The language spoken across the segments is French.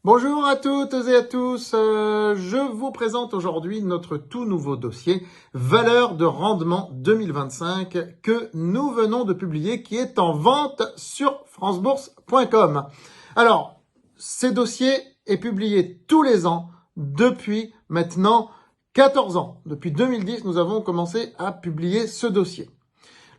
Bonjour à toutes et à tous, je vous présente aujourd'hui notre tout nouveau dossier Valeurs de rendement 2025 que nous venons de publier, qui est en vente sur francebourse.com. Alors, ce dossier est publié tous les ans depuis maintenant 14 ans. Depuis 2010, nous avons commencé à publier ce dossier.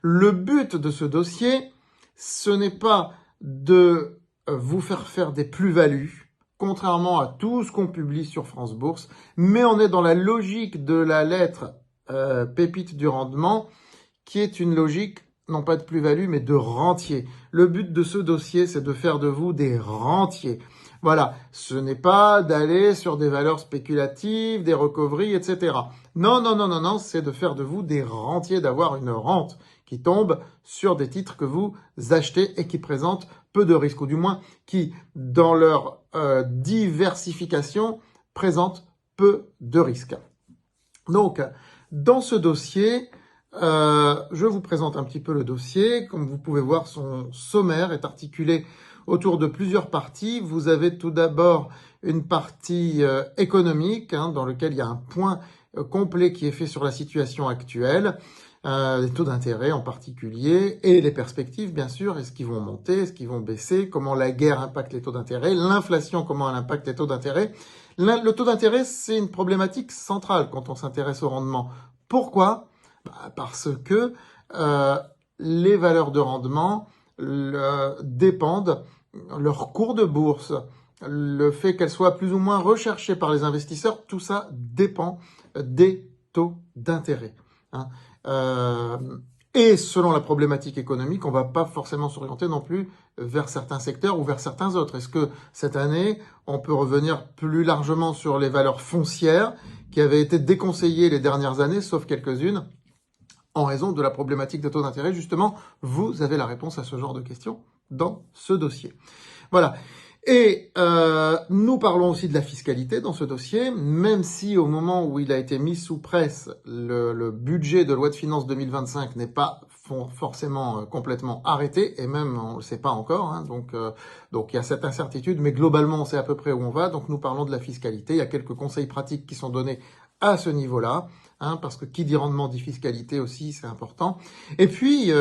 Le but de ce dossier, ce n'est pas de vous faire des plus-values, contrairement à tout ce qu'on publie sur France Bourse, mais on est dans la logique de la lettre pépite du rendement, qui est une logique, non pas de plus-value, mais de rentier. Le but de ce dossier, c'est de faire de vous des rentiers. Voilà, ce n'est pas d'aller sur des valeurs spéculatives, des recoveries, etc. Non, c'est de faire de vous des rentiers, d'avoir une rente qui tombe sur des titres que vous achetez et qui présentent peu de risques, ou du moins qui, dans leur diversification, présentent peu de risques. Donc, dans ce dossier, je vous présente un petit peu le dossier. Comme vous pouvez voir, son sommaire est articulé autour de plusieurs parties. Vous avez tout d'abord une partie économique, dans laquelle il y a un point complet qui est fait sur la situation actuelle, les taux d'intérêt en particulier, et les perspectives, bien sûr. Est-ce qu'ils vont monter, est-ce qu'ils vont baisser, comment la guerre impacte les taux d'intérêt, l'inflation, comment elle impacte les taux d'intérêt. Le taux d'intérêt, c'est une problématique centrale quand on s'intéresse au rendement. Pourquoi ? Parce que les valeurs de rendement dépendent, leur cours de bourse, le fait qu'elles soient plus ou moins recherchées par les investisseurs, tout ça dépend des taux d'intérêt. Et selon la problématique économique, on ne va pas forcément s'orienter non plus vers certains secteurs ou vers certains autres. Est-ce que cette année, on peut revenir plus largement sur les valeurs foncières qui avaient été déconseillées les dernières années, sauf quelques-unes, en raison de la problématique des taux d'intérêt? Justement, vous avez la réponse à ce genre de questions dans ce dossier. Voilà. Et nous parlons aussi de la fiscalité dans ce dossier, même si au moment où il a été mis sous presse, le budget de loi de finances 2025 n'est pas forcément complètement arrêté, et même on ne le sait pas encore, donc il y a cette incertitude, mais globalement on sait à peu près où on va. Donc nous parlons de la fiscalité. Il y a quelques conseils pratiques qui sont donnés à ce niveau-là, parce que qui dit rendement dit fiscalité aussi, c'est important. Et puis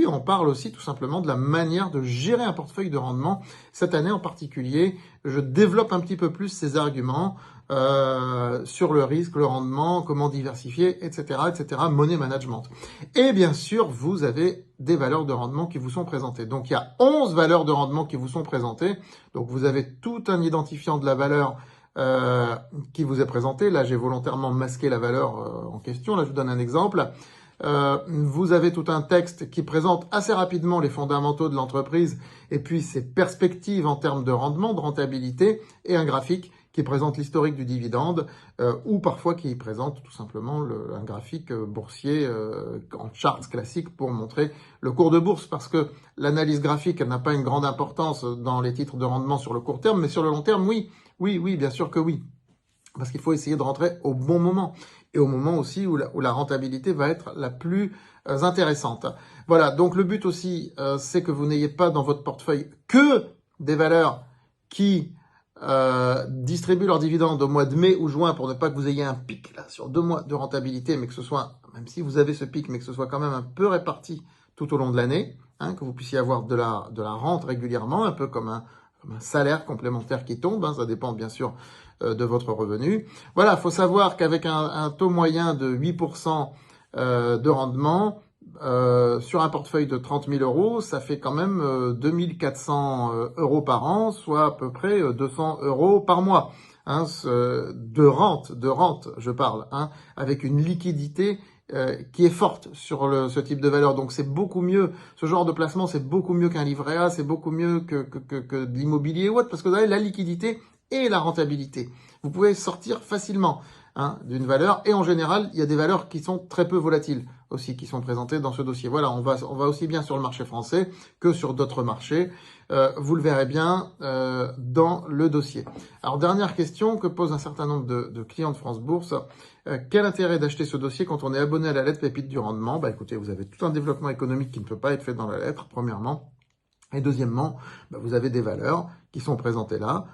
on parle aussi tout simplement de la manière de gérer un portefeuille de rendement. Cette année en particulier, je développe un petit peu plus ces arguments sur le risque, le rendement, comment diversifier, etc., money management. Et bien sûr, vous avez des valeurs de rendement qui vous sont présentées. Donc il y a 11 valeurs de rendement qui vous sont présentées. Donc vous avez tout un identifiant de la valeur qui vous est présenté. Là, j'ai volontairement masqué la valeur en question. Là, je vous donne un exemple. Vous avez tout un texte qui présente assez rapidement les fondamentaux de l'entreprise et puis ses perspectives en termes de rendement, de rentabilité, et un graphique qui présente l'historique du dividende ou parfois qui présente tout simplement un graphique boursier en charts classique pour montrer le cours de bourse, parce que l'analyse graphique n'a pas une grande importance dans les titres de rendement sur le court terme, mais sur le long terme, oui, bien sûr que oui. Parce qu'il faut essayer de rentrer au bon moment, et au moment aussi où la rentabilité va être la plus intéressante. Voilà, donc le but aussi, c'est que vous n'ayez pas dans votre portefeuille que des valeurs qui distribuent leurs dividendes au mois de mai ou juin, pour ne pas que vous ayez un pic là sur 2 mois de rentabilité, mais que ce soit, même si vous avez ce pic, mais que ce soit quand même un peu réparti tout au long de l'année, que vous puissiez avoir de la rente régulièrement, un peu comme un salaire complémentaire qui tombe, ça dépend bien sûr de votre revenu. Voilà, il faut savoir qu'avec un taux moyen de 8% de rendement sur un portefeuille de 30 000 euros, ça fait quand même 2 400 euros par an, soit à peu près 200 euros par mois. De rente, je parle, avec une liquidité qui est forte sur ce type de valeur. Donc c'est beaucoup mieux, ce genre de placement, c'est beaucoup mieux qu'un livret A, c'est beaucoup mieux que de l'immobilier ou autre, parce que vous avez la liquidité et la rentabilité. Vous pouvez sortir facilement d'une valeur, et en général, il y a des valeurs qui sont très peu volatiles aussi, qui sont présentées dans ce dossier. Voilà, on va aussi bien sur le marché français que sur d'autres marchés. Vous le verrez bien dans le dossier. Alors, dernière question que pose un certain nombre de clients de France Bourse. Quel intérêt d'acheter ce dossier quand on est abonné à la lettre pépite du rendement? Écoutez, vous avez tout un développement économique qui ne peut pas être fait dans la lettre, premièrement. Et deuxièmement, vous avez des valeurs qui sont présentées là.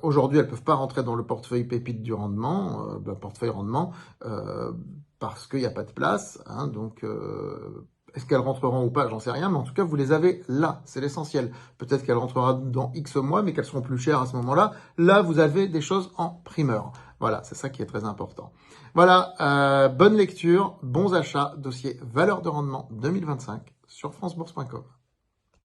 Aujourd'hui, elles ne peuvent pas rentrer dans le portefeuille pépite du rendement, portefeuille rendement, parce qu'il n'y a pas de place. Hein, donc, est-ce qu'elles rentreront ou pas? J'en sais rien, mais en tout cas, vous les avez là. C'est l'essentiel. Peut-être qu'elles rentreront dans X mois, mais qu'elles seront plus chères à ce moment-là. Là, vous avez des choses en primeur. Voilà, c'est ça qui est très important. Voilà, bonne lecture, bons achats, dossier valeur de rendement 2025 sur francebourse.com.